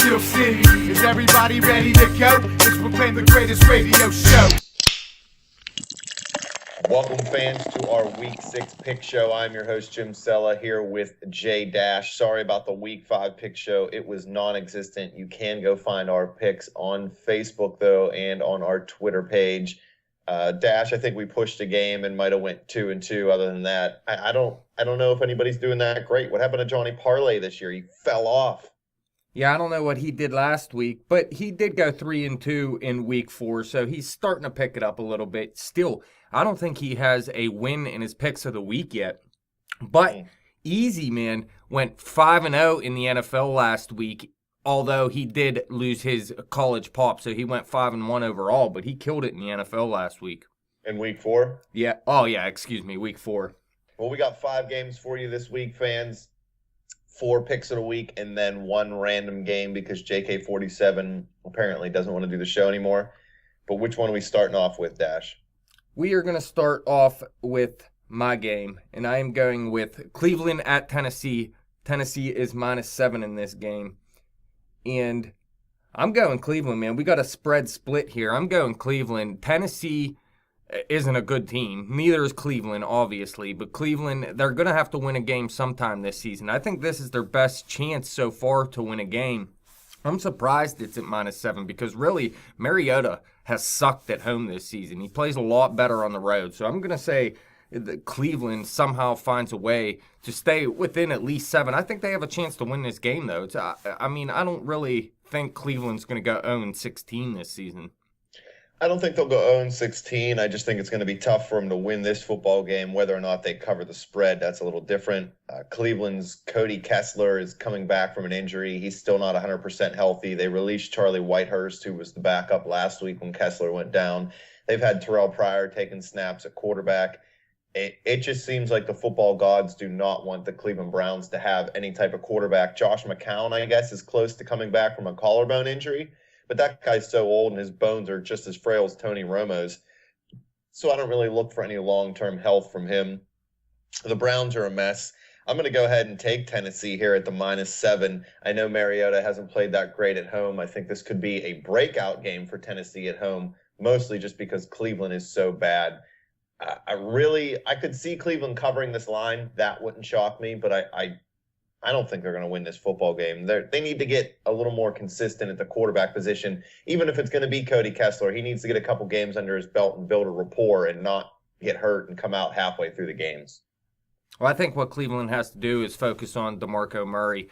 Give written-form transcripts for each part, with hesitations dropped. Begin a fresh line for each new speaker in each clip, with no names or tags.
Steel City. Is everybody ready to go? Let's proclaim the greatest radio show.
Welcome, fans, to our Week 6 pick show. I'm your host, Jim Sella, here with Jay Dash. Sorry about the Week 5 pick show. It was non-existent. You can go find our picks on Facebook, though, and on our Twitter page. Dash, I think we pushed a game and might have went 2-2. Other than that, I don't know if anybody's doing that great. What happened to Johnny Parlay this year? He fell off.
Yeah, I don't know what he did last week, but he did go 3-2 in week 4, so he's starting to pick it up a little bit. Still, I don't think he has a win in his picks of the week yet. But Easy Man went 5-0 in the NFL last week, although he did lose his college pop, so he went 5-1 overall, but he killed it in the NFL last week.
In week 4?
Yeah. Oh, yeah, excuse me, week 4.
Well, we got 5 games for you this week, fans. 4 picks of the week, and then 1 random game because JK47 apparently doesn't want to do the show anymore. But which one are we starting off with, Dash?
We are going to start off with my game, and I am going with Cleveland at Tennessee. Tennessee is -7 in this game. And I'm going Cleveland, man. We got a spread split here. I'm going Cleveland. Tennessee isn't a good team. Neither is Cleveland, obviously. But Cleveland, they're going to have to win a game sometime this season. I think this is their best chance so far to win a game. I'm surprised it's at -7 because really, Mariota has sucked at home this season. He plays a lot better on the road. So I'm going to say that Cleveland somehow finds a way to stay within at least 7. I think they have a chance to win this game, though. I don't really think Cleveland's going to go 0-16 this season.
I don't think they'll go 0-16. I just think it's going to be tough for them to win this football game. Whether or not they cover the spread, that's a little different. Cleveland's Cody Kessler is coming back from an injury. He's still not 100% healthy. They released Charlie Whitehurst, who was the backup last week when Kessler went down. They've had Terrell Pryor taking snaps at quarterback. It just seems like the football gods do not want the Cleveland Browns to have any type of quarterback. Josh McCown, I guess, is close to coming back from a collarbone injury. But that guy's so old and his bones are just as frail as Tony Romo's. So I don't really look for any long-term health from him. The Browns are a mess. I'm going to go ahead and take Tennessee here at the -7. I know Mariota hasn't played that great at home. I think this could be a breakout game for Tennessee at home, mostly just because Cleveland is so bad. I could see Cleveland covering this line. That wouldn't shock me, but I don't think they're going to win this football game. They need to get a little more consistent at the quarterback position. Even if it's going to be Cody Kessler, he needs to get a couple games under his belt and build a rapport and not get hurt and come out halfway through the games.
Well, I think what Cleveland has to do is focus on DeMarco Murray.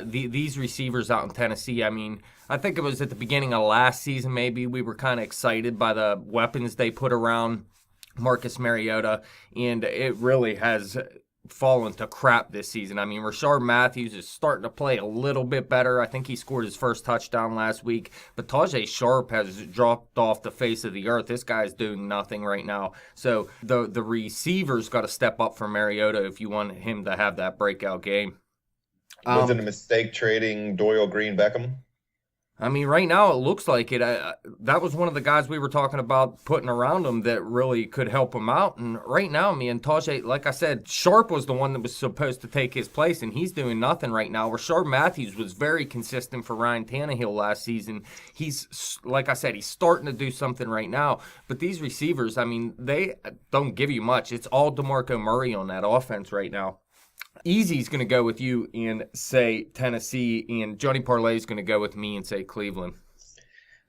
These receivers out in Tennessee, I think it was at the beginning of last season maybe we were kind of excited by the weapons they put around Marcus Mariota, and it really has fallen to crap this season. Rashard Matthews is starting to play a little bit better. I think he scored his first touchdown last week, but Tajay Sharp has dropped off the face of the earth. This guy's doing nothing right now. So the receivers got to step up for Mariota if you want him to have that breakout game.
Was it a mistake trading Doyle Green Beckham?
Right now it looks like it. That was one of the guys we were talking about putting around him that really could help him out. And right now, and Tajay, like I said, Sharp was the one that was supposed to take his place, and he's doing nothing right now. Rashard Matthews was very consistent for Ryan Tannehill last season. He's, like I said, he's starting to do something right now. But these receivers, they don't give you much. It's all DeMarco Murray on that offense right now. Easy's going to go with you and say Tennessee, and Johnny Parlay's going to go with me and say Cleveland.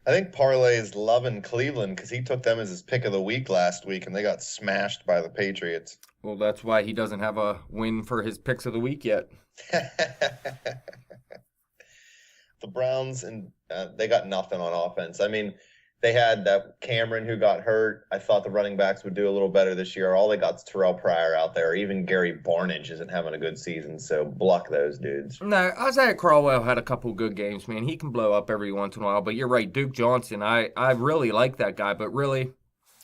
I think Parlay is loving Cleveland because he took them as his pick of the week last week, and they got smashed by the Patriots.
Well, that's why he doesn't have a win for his picks of the week yet.
The Browns, and they got nothing on offense. They had that Cameron who got hurt. I thought the running backs would do a little better this year. All they got is Terrell Pryor out there. Even Gary Barnidge isn't having a good season, so block those dudes.
No, Isaiah Crowell had a couple good games, man. He can blow up every once in a while, but you're right. Duke Johnson, I really like that guy, but really,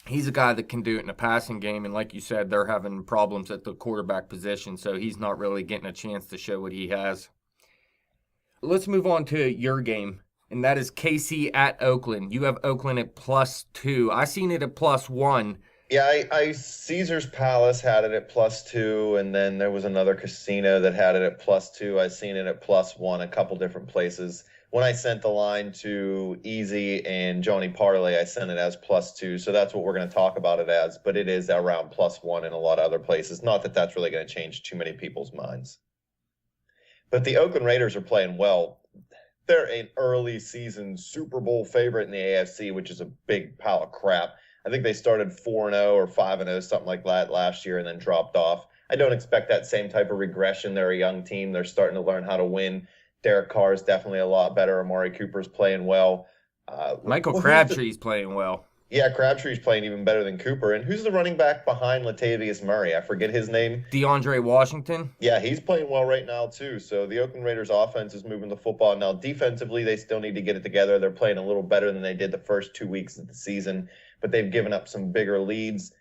he's a guy that can do it in a passing game, and like you said, they're having problems at the quarterback position, so he's not really getting a chance to show what he has. Let's move on to your game. And that is KC at Oakland. You have Oakland at +2. I seen it at +1.
Yeah, I Caesar's Palace had it at +2, and then there was another casino that had it at +2. I seen it at +1, a couple different places. When I sent the line to Easy and Johnny Parlay, I sent it as +2. So that's what we're going to talk about it as, but it is around +1 in a lot of other places. Not that that's really going to change too many people's minds. But the Oakland Raiders are playing well. They're an early season Super Bowl favorite in the AFC, which is a big pile of crap. I think they started 4-0 or 5-0, something like that last year, and then dropped off. I don't expect that same type of regression. They're a young team. They're starting to learn how to win. Derek Carr is definitely a lot better. Amari Cooper's playing well.
Michael Crabtree's playing well.
Yeah, Crabtree's playing even better than Cooper. And who's the running back behind Latavius Murray? I forget his name.
DeAndre Washington.
Yeah, he's playing well right now, too. So the Oakland Raiders offense is moving the football. Now, defensively, they still need to get it together. They're playing a little better than they did the first 2 weeks of the season, but they've given up some bigger leads.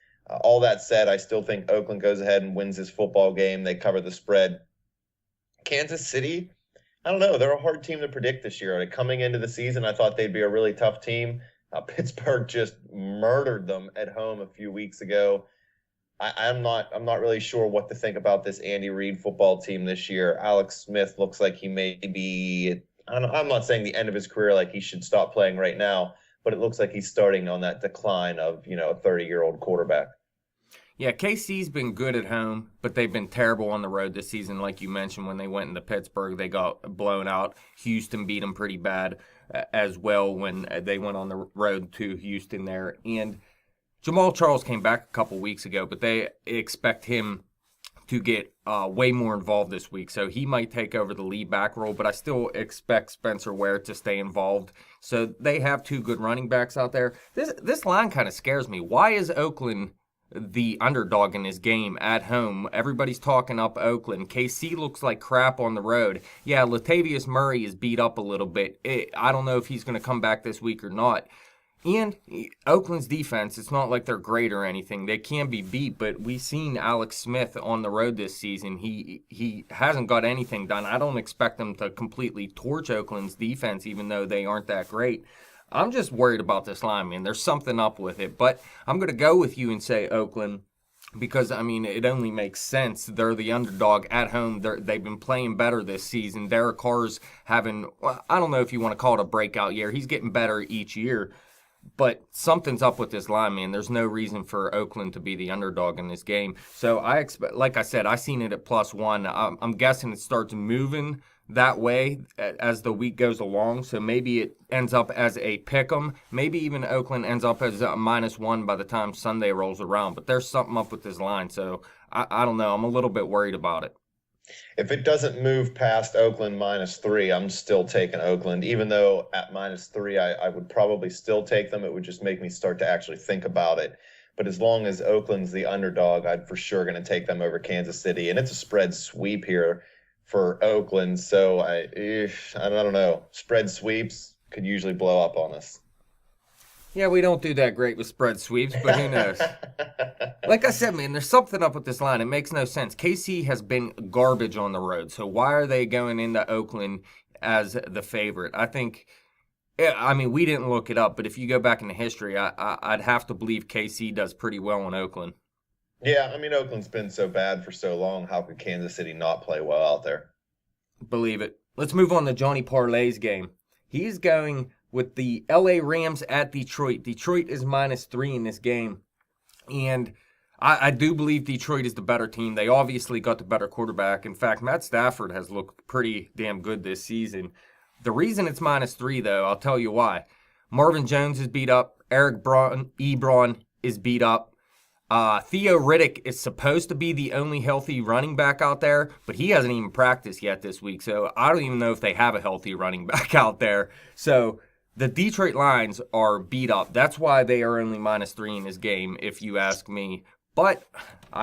All that said, I still think Oakland goes ahead and wins this football game. They cover the spread. Kansas City, I don't know. They're a hard team to predict this year. Coming into the season, I thought they'd be a really tough team. Pittsburgh just murdered them at home a few weeks ago. I'm not really sure what to think about this Andy Reid football team this year. Alex Smith looks like he may be, I'm not saying the end of his career, like he should stop playing right now, but it looks like he's starting on that decline of, a 30-year-old quarterback.
Yeah, KC's been good at home, but they've been terrible on the road this season. Like you mentioned, when they went into Pittsburgh, they got blown out. Houston beat them pretty bad as well when they went on the road to Houston there. And Jamal Charles came back a couple weeks ago, but they expect him to get way more involved this week. So he might take over the lead back role, but I still expect Spencer Ware to stay involved. So they have two good running backs out there. This line kind of scares me. Why is Oakland the underdog in this game at home? Everybody's talking up Oakland. KC looks like crap on the road. Yeah, Latavius Murray is beat up a little bit. I don't know if he's going to come back this week or not. And Oakland's defense, it's not like they're great or anything. They can be beat, but we've seen Alex Smith on the road this season. He hasn't got anything done. I don't expect them to completely torch Oakland's defense, even though they aren't that great. I'm just worried about this line, man. There's something up with it. But I'm going to go with you and say Oakland because, it only makes sense. They're the underdog at home. They've been playing better this season. Derek Carr's having, I don't know if you want to call it a breakout year. He's getting better each year. But something's up with this line, man. There's no reason for Oakland to be the underdog in this game. So I expect, like I said, I seen it at +1. I'm guessing it starts moving that way as the week goes along. So maybe it ends up as a pick'em. Maybe even Oakland ends up as a -1 by the time Sunday rolls around. But there's something up with this line. So I don't know. I'm a little bit worried about it.
If it doesn't move past Oakland -3, I'm still taking Oakland. Even though at -3, I would probably still take them. It would just make me start to actually think about it. But as long as Oakland's the underdog, I'm for sure going to take them over Kansas City. And it's a spread sweep here for Oakland. So I don't know. Spread sweeps could usually blow up on us.
Yeah, we don't do that great with spread sweeps, but who knows? Like I said, man, there's something up with this line. It makes no sense. KC has been garbage on the road, so why are they going into Oakland as the favorite? I think, we didn't look it up, but if you go back into history, I'd have to believe KC does pretty well in Oakland.
Yeah, Oakland's been so bad for so long. How could Kansas City not play well out there?
Believe it. Let's move on to Johnny Parlay's game. He's going with the LA Rams at Detroit. Detroit is -3 in this game. And I do believe Detroit is the better team. They obviously got the better quarterback. In fact, Matt Stafford has looked pretty damn good this season. The reason it's -3, though, I'll tell you why. Marvin Jones is beat up. Eric Ebron is beat up. Theo Riddick is supposed to be the only healthy running back out there, but he hasn't even practiced yet this week. So I don't even know if they have a healthy running back out there. So the Detroit Lions are beat up. That's why they are only -3 in this game, if you ask me. But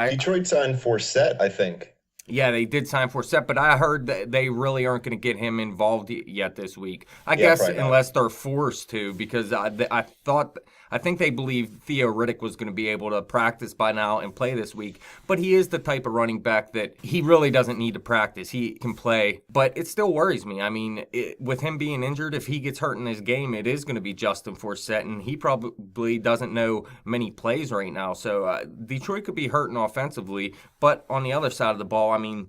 Detroit signed Forsett, I think.
Yeah, they did sign Forsett, but I heard that they really aren't going to get him involved yet this week. I
Yeah,
guess
probably not.
unless they're forced to, because I think they believe Theo Riddick was going to be able to practice by now and play this week. But he is the type of running back that he really doesn't need to practice. He can play, but it still worries me. I mean, with him being injured, if he gets hurt in this game, it is going to be Justin Forsett, and he probably doesn't know many plays right now. So Detroit could be hurting offensively, but on the other side of the ball, I mean,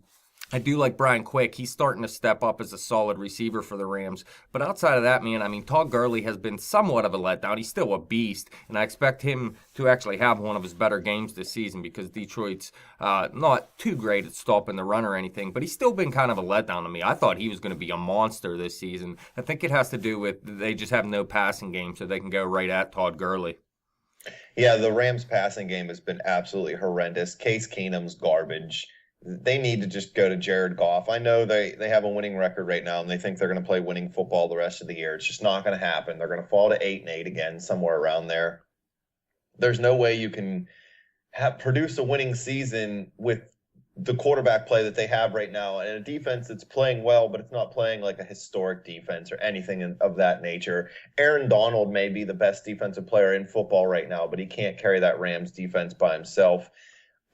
I do like Brian Quick. He's starting to step up as a solid receiver for the Rams. But outside of that, man, I mean, Todd Gurley has been somewhat of a letdown. He's still a beast, and I expect him to actually have one of his better games this season because Detroit's not too great at stopping the run or anything, but he's still been kind of a letdown to me. I thought he was going to be a monster this season. I think it has to do with they just have no passing game, so they can go right at Todd Gurley.
Yeah, the Rams passing game has been absolutely horrendous. Case Keenum's garbage. They need to just go to Jared Goff. I know they have a winning record right now, and they think they're going to play winning football the rest of the year. It's just not going to happen. They're going to fall to 8-8 again, somewhere around there. There's no way you can produce a winning season with the quarterback play that they have right now, and a defense that's playing well, but it's not playing like a historic defense or anything of that nature. Aaron Donald may be the best defensive player in football right now, but he can't carry that Rams defense by himself.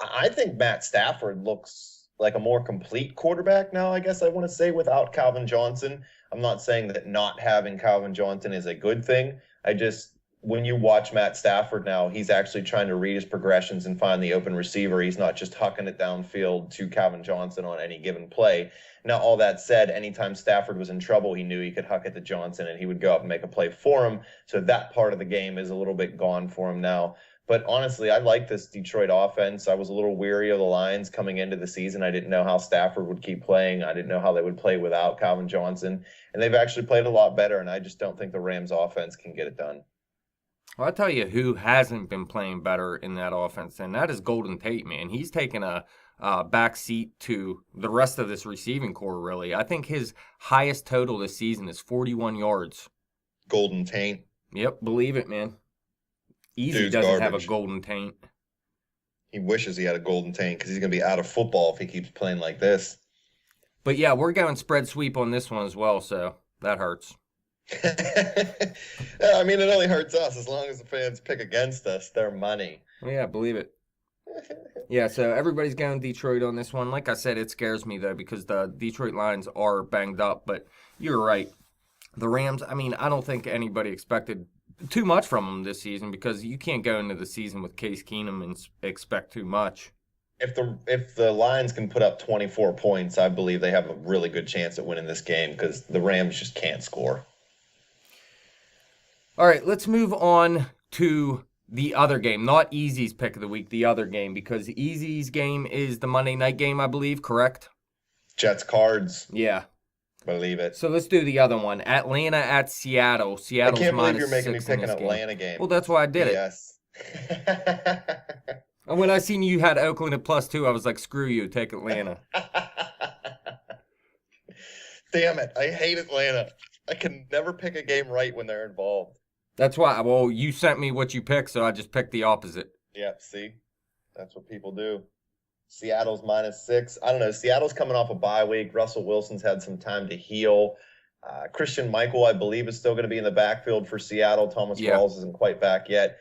I think Matt Stafford looks like a more complete quarterback now, I guess I want to say, without Calvin Johnson. I'm not saying that not having Calvin Johnson is a good thing. When you watch Matt Stafford now, he's actually trying to read his progressions and find the open receiver. He's not just hucking it downfield to Calvin Johnson on any given play. Now, all that said, anytime Stafford was in trouble, he knew he could huck it to Johnson and he would go up and make a play for him. So that part of the game is a little bit gone for him now. But honestly, I like this Detroit offense. I was a little weary of the Lions coming into the season. I didn't know how Stafford would keep playing. I didn't know how they would play without Calvin Johnson. And they've actually played a lot better, and I just don't think the Rams offense can get it done.
Well, I'll tell you who hasn't been playing better in that offense, and that is Golden Tate, man. He's taken a back seat to the rest of this receiving core, really. I think his highest total this season is 41 yards.
Golden Tate.
Yep, believe it, man. Easy
Dude's
doesn't have
garbage.
a golden taint.
He wishes he had a golden taint because he's going to be out of football if he keeps playing like this.
But yeah, we're going spread sweep on this one as well, so that hurts.
I mean, it only hurts us as long as the fans pick against us. Their money.
Yeah, believe it. Yeah, so everybody's going Detroit on this one. Like I said, it scares me, though, because the Detroit Lions are banged up. But you're right. The Rams, I mean, I don't think anybody expected too much from them this season because you can't go into the season with Case Keenum and expect too much.
If the Lions can put up 24 points, I believe they have a really good chance at winning this game because the Rams just can't score.
All right, let's move on to the other game. Not Easy's pick of the week, the other game, because Easy's game is the Monday night game, I believe, correct?
Jets Cards.
Yeah.
Believe it.
So let's do the other one. Atlanta at Seattle. Seattle's
I can't believe
minus
you're making me
6
pick
in
an
this
Atlanta game.
Well, that's why I did it.
Yes.
And when I seen you had Oakland at +2, I was like, screw you, take Atlanta.
Damn it. I hate Atlanta. I can never pick a game right when they're involved.
That's why. Well, you sent me what you picked, so I just picked the opposite.
Yep, see? That's what people do. Seattle's -6. I don't know. Seattle's coming off a bye week. Russell Wilson's had some time to heal. Christian Michael, I believe, is still going to be in the backfield for Seattle. Thomas Rawls isn't quite back yet.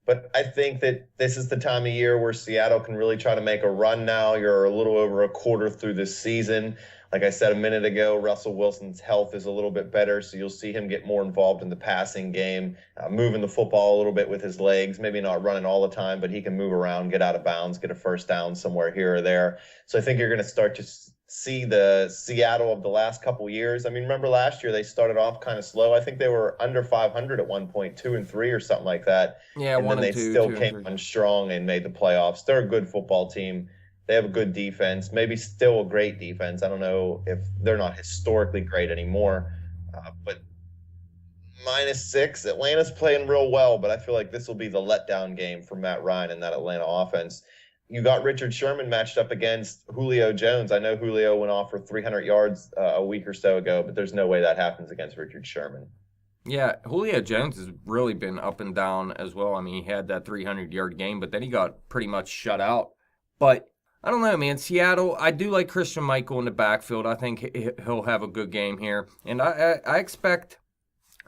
But I think that this is the time of year where Seattle can really try to make a run now. You're a little over a quarter through this season. Like I said a minute ago, Russell Wilson's health is a little bit better, so you'll see him get more involved in the passing game, moving the football a little bit with his legs, maybe not running all the time, but he can move around, get out of bounds, get a first down somewhere here or there. So I think you're going to start to see the Seattle of the last couple years. I mean, remember last year they started off kind of slow. I think they were under 500 at one point, 2-3 or something like that.
Yeah,
and then they
two,
still
2
came on strong and made the playoffs. They're a good football team. They have a good defense, maybe still a great defense. I don't know if they're not historically great anymore, but -6. Atlanta's playing real well, but I feel like this will be the letdown game for Matt Ryan and that Atlanta offense. You got Richard Sherman matched up against Julio Jones. I know Julio went off for 300 yards a week or so ago, but there's no way that happens against Richard Sherman.
Yeah, Julio Jones has really been up and down as well. I mean, he had that 300-yard game, but then he got pretty much shut out. But I don't know, man. Seattle, I do like Christian Michael in the backfield. I think he'll have a good game here. And I expect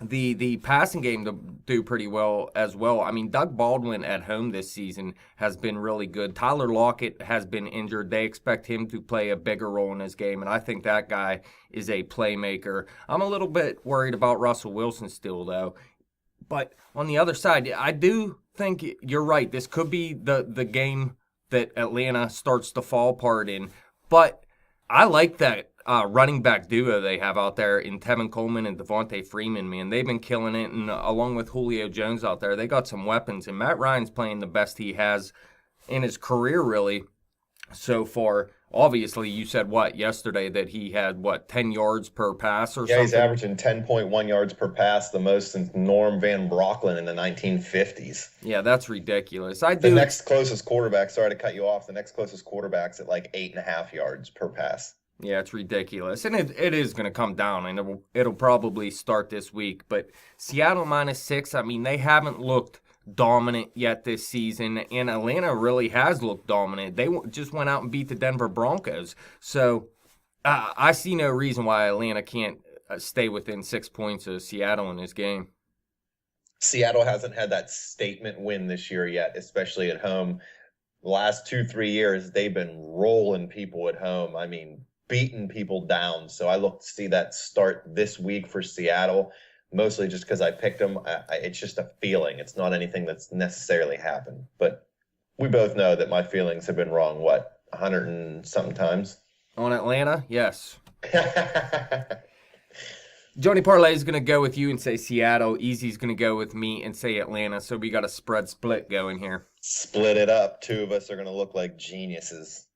the passing game to do pretty well as well. I mean, Doug Baldwin at home this season has been really good. Tyler Lockett has been injured. They expect him to play a bigger role in this game, and I think that guy is a playmaker. I'm a little bit worried about Russell Wilson still, though. But on the other side, I do think you're right. This could be the game that Atlanta starts to fall apart in. But I like that running back duo they have out there in Tevin Coleman and Devontae Freeman, man. They've been killing it, and along with Julio Jones out there, they got some weapons. And Matt Ryan's playing the best he has in his career, really, so far. Obviously, you said yesterday that he had 10 yards per pass or something?
Yeah, he's averaging 10.1 yards per pass, the most since Norm Van Brocklin in the 1950s.
Yeah, that's ridiculous.
The next closest quarterback, sorry to cut you off, the next closest quarterback's at like 8.5 yards per pass.
Yeah, it's ridiculous. And it is going to come down, and it'll probably start this week. But Seattle -6, I mean, they haven't looked dominant yet this season, and Atlanta really has looked dominant. They just went out and beat the Denver Broncos. So I see no reason why Atlanta can't stay within 6 points of Seattle in this game.
Seattle hasn't had that statement win this year yet, especially at home. The last 2-3 years, they've been rolling people at home. I mean, beating people down. So I look to see that start this week for Seattle, mostly just because I picked them. It's just a feeling. It's not anything that's necessarily happened. But we both know that my feelings have been wrong, 100 and something times?
On Atlanta? Yes. Johnny Parlay is going to go with you and say Seattle. Easy's going to go with me and say Atlanta. So we got a spread split going here.
Split it up. Two of us are going to look like geniuses.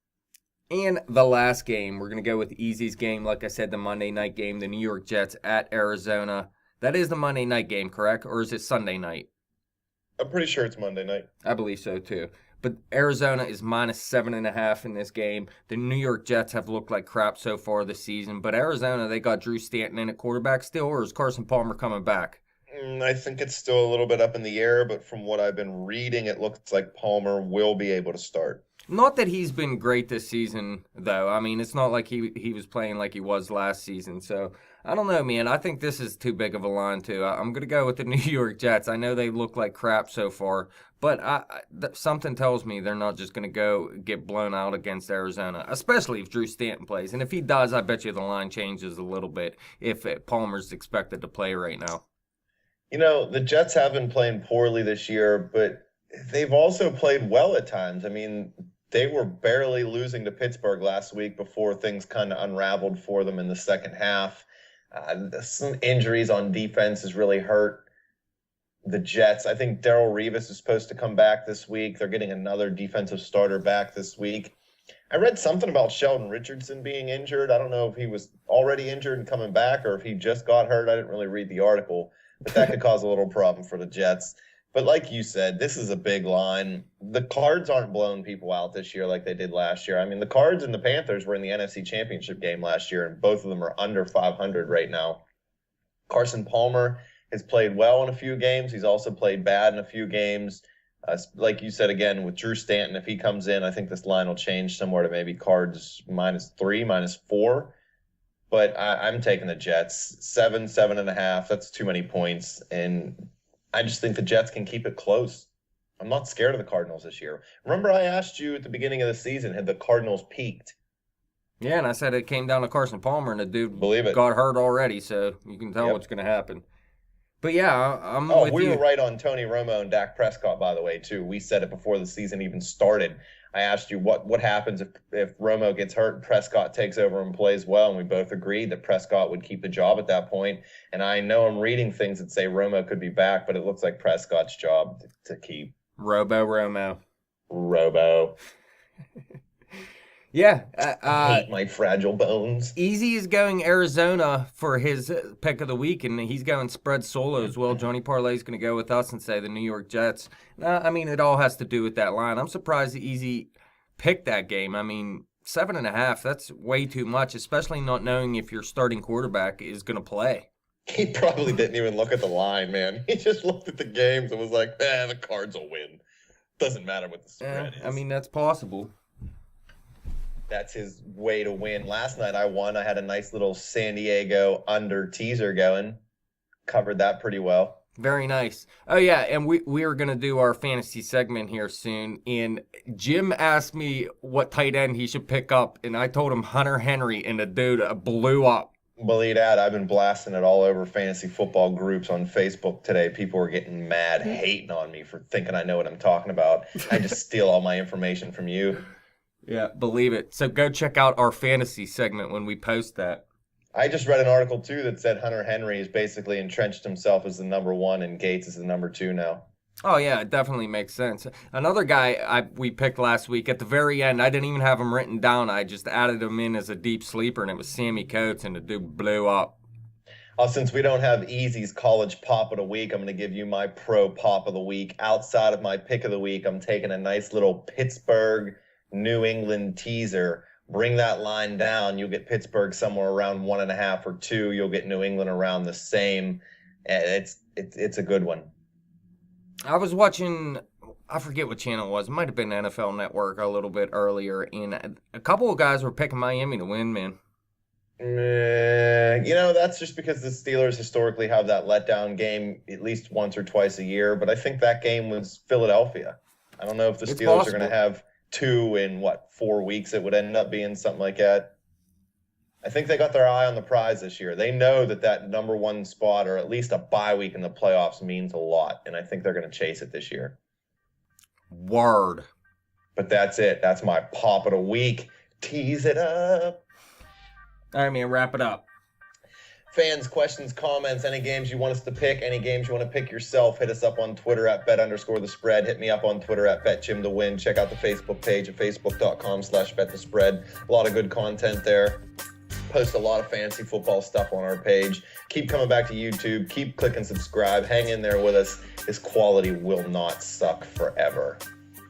And the last game, we're going to go with Easy's game. Like I said, the Monday night game, the New York Jets at Arizona. That is the Monday night game, correct? Or is it Sunday night?
I'm pretty sure it's Monday night.
I believe so, too. But Arizona is -7.5 in this game. The New York Jets have looked like crap so far this season. But Arizona, they got Drew Stanton in at quarterback still, or is Carson Palmer coming back?
I think it's still a little bit up in the air, but from what I've been reading, it looks like Palmer will be able to start.
Not that he's been great this season, though. I mean, it's not like he was playing like he was last season. So, I don't know, man. I think this is too big of a line, too. I'm going to go with the New York Jets. I know they look like crap so far, but something tells me they're not just going to go get blown out against Arizona, especially if Drew Stanton plays. And if he does, I bet you the line changes a little bit if Palmer's expected to play right now.
You know, the Jets have been playing poorly this year, but they've also played well at times. I mean, they were barely losing to Pittsburgh last week before things kind of unraveled for them in the second half. Some injuries on defense has really hurt the Jets. I think Darrelle Revis is supposed to come back this week. They're getting another defensive starter back this week. I read something about Sheldon Richardson being injured. I don't know if he was already injured and coming back or if he just got hurt. I didn't really read the article, but that could cause a little problem for the Jets. But like you said, this is a big line. The Cards aren't blowing people out this year like they did last year. I mean, the Cards and the Panthers were in the NFC Championship game last year, and both of them are under 500 right now. Carson Palmer has played well in a few games. He's also played bad in a few games. Like you said, again, with Drew Stanton, if he comes in, I think this line will change somewhere to maybe Cards -3, -4. But I'm taking the Jets. 7.5. That's too many points. And I just think the Jets can keep it close. I'm not scared of the Cardinals this year. Remember I asked you at the beginning of the season, had the Cardinals peaked?
Yeah, and I said it came down to Carson Palmer, and the dude
Believe it.
got hurt already, so you can tell what's going to happen. But yeah, I'm with you.
We were right on Tony Romo and Dak Prescott, by the way, too. We said it before the season even started. I asked you what happens if Romo gets hurt and Prescott takes over and plays well, and we both agreed that Prescott would keep the job at that point. And I know I'm reading things that say Romo could be back, but it looks like Prescott's job to keep.
Romo. Yeah.
I hate my fragile bones.
Easy is going Arizona for his pick of the week, and he's going spread solo as well. Johnny Parlay's going to go with us and say the New York Jets. I mean, it all has to do with that line. I'm surprised that Easy picked that game. I mean, 7.5, that's way too much, especially not knowing if your starting quarterback is going to play.
He probably didn't even look at the line, man. He just looked at the games and was like, the Cards will win. Doesn't matter what the spread is.
I mean, that's possible.
That's his way to win. Last night I won. I had a nice little San Diego under teaser going. Covered that pretty well.
Very nice. Oh, yeah, and we are going to do our fantasy segment here soon. And Jim asked me what tight end he should pick up, and I told him Hunter Henry, and the dude blew up.
Believe that, I've been blasting it all over fantasy football groups on Facebook today. People are getting mad, hating on me for thinking I know what I'm talking about. I just steal all my information from you.
Yeah, believe it. So go check out our fantasy segment when we post that.
I just read an article, too, that said Hunter Henry has basically entrenched himself as the number one and Gates is the number two now.
Oh, yeah, it definitely makes sense. Another guy we picked last week, at the very end, I didn't even have him written down. I just added him in as a deep sleeper, and it was Sammy Coates, and the dude blew up.
Since we don't have Easy's college pop of the week, I'm going to give you my pro pop of the week. Outside of my pick of the week, I'm taking a nice little Pittsburgh, New England teaser. Bring that line down. You'll get Pittsburgh somewhere around 1.5 or 2. You'll get New England around the same. It's a good one.
I was watching, I forget what channel it was. It might have been NFL Network a little bit earlier, and a couple of guys were picking Miami to win, man.
That's just because the Steelers historically have that letdown game at least once or twice a year. But I think that game was Philadelphia. I don't know if the Steelers are going to have 2 in 4 weeks. It would end up being something like that. I think they got their eye on the prize this year. They know that number one spot or at least a bye week in the playoffs means a lot, and I think they're going to chase it this year.
Word.
But that's it. That's my pop of the week. Tease it up.
All right, man, wrap it up.
Fans, questions, comments, any games you want us to pick, any games you want to pick yourself, hit us up on Twitter at bet_the_spread. Hit me up on Twitter at betjimtowin. Check out the Facebook page at facebook.com/betthespread. A lot of good content there. Post a lot of fantasy football stuff on our page. Keep coming back to YouTube. Keep clicking subscribe. Hang in there with us. This quality will not suck forever.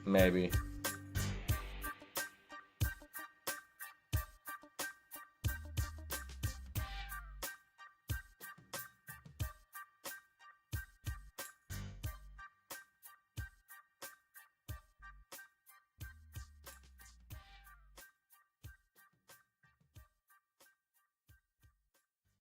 Maybe.